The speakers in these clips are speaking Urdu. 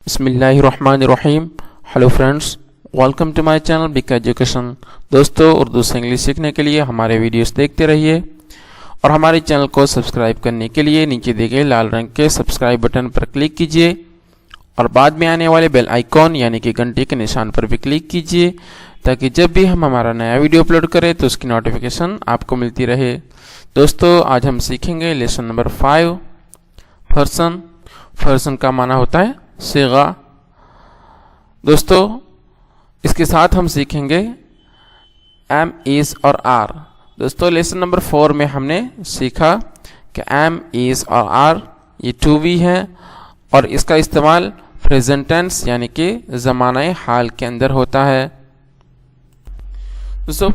بسم اللہ الرحمن الرحیم. Hello friends, welcome to my channel big education. دوستو، اردو سے انگلش سیکھنے کے لیے ہمارے ویڈیوز دیکھتے رہیے اور ہمارے چینل کو سبسکرائب کرنے کے لیے نیچے دیے گئے لال رنگ کے سبسکرائب بٹن پر کلک کیجیے اور بعد میں آنے والے بیل آئیکن یعنی کہ گھنٹی کے نشان پر بھی کلک کیجیے تاکہ جب بھی ہم ہمارا نیا ویڈیو اپلوڈ کریں تو اس کی نوٹیفیکیشن آپ کو ملتی رہے. دوستو، آج ہم سیکھیں گے لیسن نمبر 5 پرسن. پرسن کا معنی ہوتا ہے صیغہ. دوستو، اس کے ساتھ ہم سیکھیں گے ایم، از اور آر. دوستو، لیسن نمبر 4 میں ہم نے سیکھا کہ ایم، از اور آر یہ 2V ہے اور اس کا استعمال پریزنٹ ٹینس یعنی کہ زمانہ حال کے اندر ہوتا ہے. دوستو،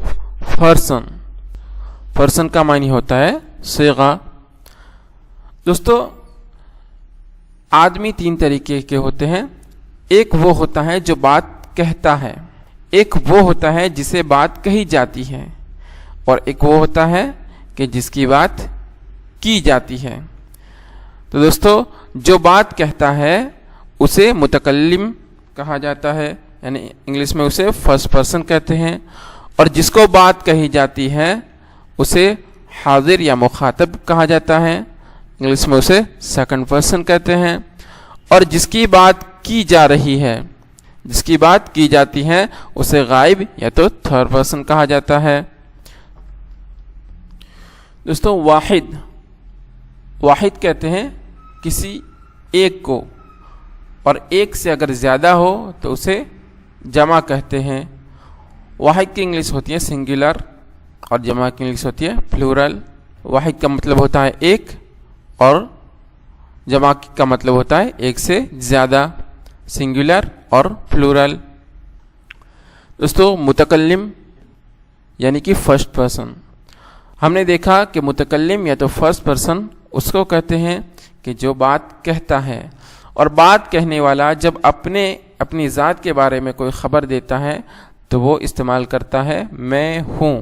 پرسن کا معنی ہوتا ہے صیغہ. دوستو، آدمی 3 طریقے کے ہوتے ہیں. ایک وہ ہوتا ہے جو بات کہتا ہے، ایک وہ ہوتا ہے جسے بات کہی جاتی ہے، اور ایک وہ ہوتا ہے کہ جس کی بات کی جاتی ہے. تو دوستو، جو بات کہتا ہے اسے متکلم کہا جاتا ہے، یعنی انگلش میں اسے فرسٹ پرسن کہتے ہیں، اور جس کو بات کہی جاتی ہے اسے حاضر یا مخاطب کہا جاتا ہے، انگلش میں اسے سیکنڈ پرسن کہتے ہیں. اور جس کی بات کی جا رہی ہے، جس کی بات کی جاتی ہے اسے غائب یا تو تھرڈ پرسن کہا جاتا ہے. دوستو، واحد کہتے ہیں کسی ایک کو، اور ایک سے اگر زیادہ ہو تو اسے جمع کہتے ہیں. واحد کی انگلش ہوتی ہے سنگولر اور جمع کی انگلش ہوتی ہے پلورل. واحد کا مطلب ہوتا ہے ایک اور جمع کا مطلب ہوتا ہے ایک سے زیادہ، سنگولر اور پلورل. دوستو، متکلم یعنی کہ فرسٹ پرسن. ہم نے دیکھا کہ متکلم یا تو فرسٹ پرسن اس کو کہتے ہیں کہ جو بات کہتا ہے، اور بات کہنے والا جب اپنی ذات کے بارے میں کوئی خبر دیتا ہے تو وہ استعمال کرتا ہے میں ہوں.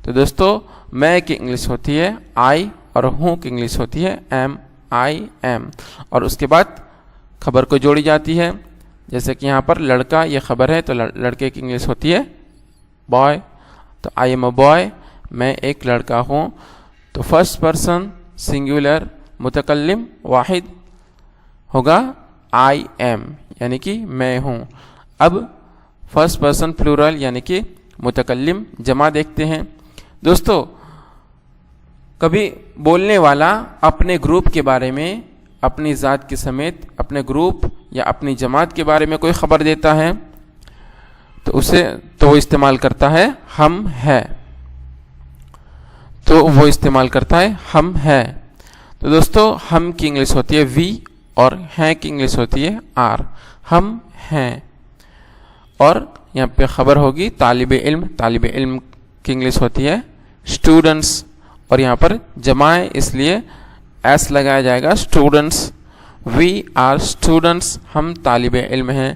تو دوستو، میں کی انگلش ہوتی ہے آئی اور ہوں کی انگلش ہوتی ہے ایم، آئی ایم، اور اس کے بعد خبر کو جوڑی جاتی ہے. جیسے کہ یہاں پر لڑکا یہ خبر ہے تو لڑکے کی انگلش ہوتی ہے بوائے. تو آئی ایم اے بوائے، میں ایک لڑکا ہوں. تو فرسٹ پرسن سنگولر متکلم واحد ہوگا آئی ایم یعنی کہ میں ہوں. اب فرسٹ پرسن پلورل یعنی کہ متکلم جمع دیکھتے ہیں. دوستو، کبھی بولنے والا اپنے گروپ کے بارے میں اپنی ذات کے سمیت اپنے گروپ یا اپنی جماعت کے بارے میں کوئی خبر دیتا ہے تو وہ استعمال کرتا ہے ہم ہے. ہم ہے. تو دوستو، ہم کی انگلش ہوتی ہے وی اور ہیں کی انگلش ہوتی ہے آر. ہم ہیں. اور یہاں پہ خبر ہوگی طالب علم کی انگلش ہوتی ہے اسٹوڈنٹس، اور یہاں پر جمع ہے اس لیے ایس لگایا جائے گا اسٹوڈنٹس. وی آر اسٹوڈنٹس، ہم طالب علم ہیں.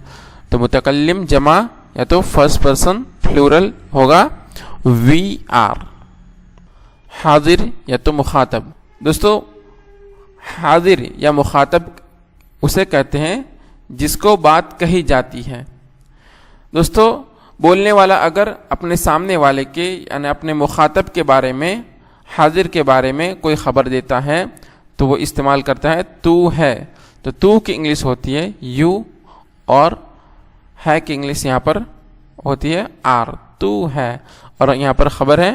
تو متکلم جمع یا تو فرسٹ پرسن پلورل ہوگا وی آر. حاضر یا تو مخاطب. دوستو، حاضر یا مخاطب اسے کہتے ہیں جس کو بات کہی جاتی ہے. دوستو، بولنے والا اگر اپنے سامنے والے کے یعنی اپنے مخاطب کے بارے میں، حاضر کے بارے میں کوئی خبر دیتا ہے تو وہ استعمال کرتا ہے تو ہے. تو تو کی انگلش ہوتی ہے یو اور ہے کی انگلش یہاں پر ہوتی ہے آر. تو ہے، اور یہاں پر خبر ہے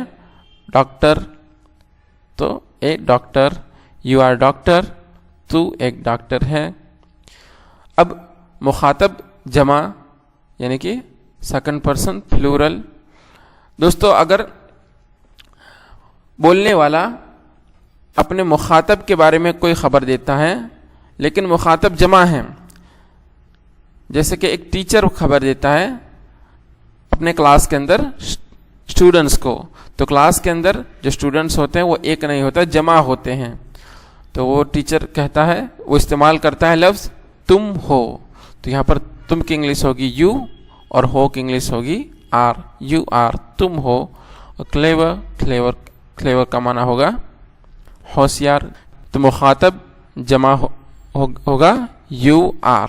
ڈاکٹر. تو ایک ڈاکٹر، یو آر ڈاکٹر، تو ایک ڈاکٹر ہے. اب مخاطب جمع یعنی کہ سیکنڈ پرسن پلورل. دوستو، اگر بولنے والا اپنے مخاطب کے بارے میں کوئی خبر دیتا ہے لیکن مخاطب جمع ہے، جیسے کہ ایک ٹیچر خبر دیتا ہے اپنے کلاس کے اندر اسٹوڈنٹس کو، تو کلاس کے اندر جو اسٹوڈنٹس ہوتے ہیں وہ ایک نہیں ہوتا، جمع ہوتے ہیں. تو وہ ٹیچر کہتا ہے، وہ استعمال کرتا ہے لفظ تم ہو. تو یہاں پر تم کی انگلش ہوگی یو اور ہو کی انگلش ہوگی آر. یو آر، تم ہو. کلیور کا معنی ہوگا ہوشیار. تو مخاطب جمع ہوگا یو آر